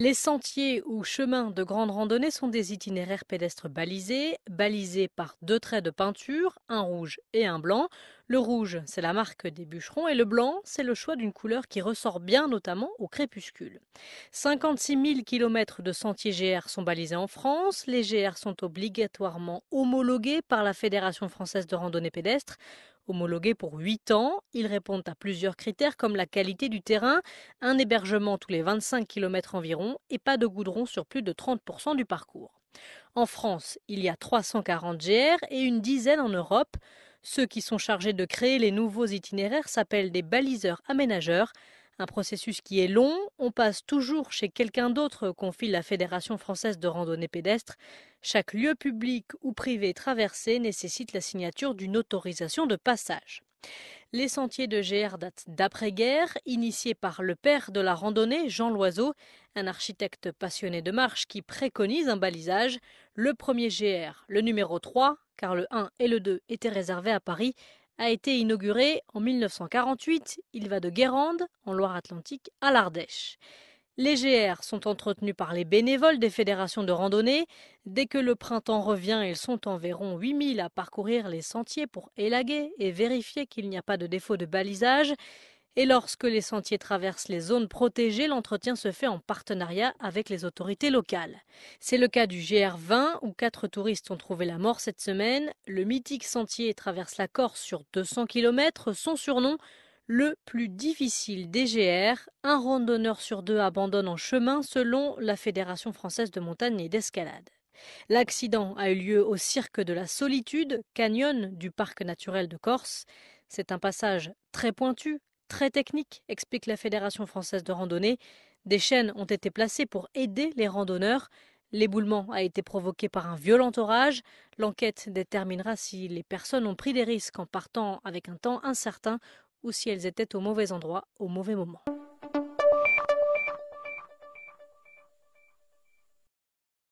Les sentiers ou chemins de grande randonnée sont des itinéraires pédestres balisés par deux traits de peinture, un rouge et un blanc. Le rouge, c'est la marque des bûcherons et le blanc, c'est le choix d'une couleur qui ressort bien notamment au crépuscule. 56 000 km de sentiers GR sont balisés en France. Les GR sont obligatoirement homologués par la Fédération française de randonnée pédestre. Homologués pour 8 ans, ils répondent à plusieurs critères comme la qualité du terrain, un hébergement tous les 25 km environ et pas de goudron sur plus de 30% du parcours. En France, il y a 340 GR et une dizaine en Europe. Ceux qui sont chargés de créer les nouveaux itinéraires s'appellent des baliseurs aménageurs. Un processus qui est long, on passe toujours chez quelqu'un d'autre, confie la Fédération française de randonnée pédestre. Chaque lieu public ou privé traversé nécessite la signature d'une autorisation de passage. Les sentiers de GR datent d'après-guerre, initiés par le père de la randonnée, Jean Loiseau, un architecte passionné de marche qui préconise un balisage. Le premier GR, le numéro 3, car le 1 et le 2 étaient réservés à Paris, a été inauguré en 1948. Il va de Guérande, en Loire-Atlantique, à l'Ardèche. Les GR sont entretenus par les bénévoles des fédérations de randonnée. Dès que le printemps revient, ils sont environ 8 000 à parcourir les sentiers pour élaguer et vérifier qu'il n'y a pas de défaut de balisage. Et lorsque les sentiers traversent les zones protégées, l'entretien se fait en partenariat avec les autorités locales. C'est le cas du GR 20 où 4 touristes ont trouvé la mort cette semaine. Le mythique sentier traverse la Corse sur 200 km. Son surnom, le plus difficile des GR, un randonneur sur deux abandonne en chemin selon la Fédération française de montagne et d'escalade. L'accident a eu lieu au Cirque de la Solitude, canyon du parc naturel de Corse. C'est un passage très pointu, très technique, explique la Fédération française de randonnée. Des chaînes ont été placées pour aider les randonneurs. L'éboulement a été provoqué par un violent orage. L'enquête déterminera si les personnes ont pris des risques en partant avec un temps incertain ou si elles étaient au mauvais endroit au mauvais moment.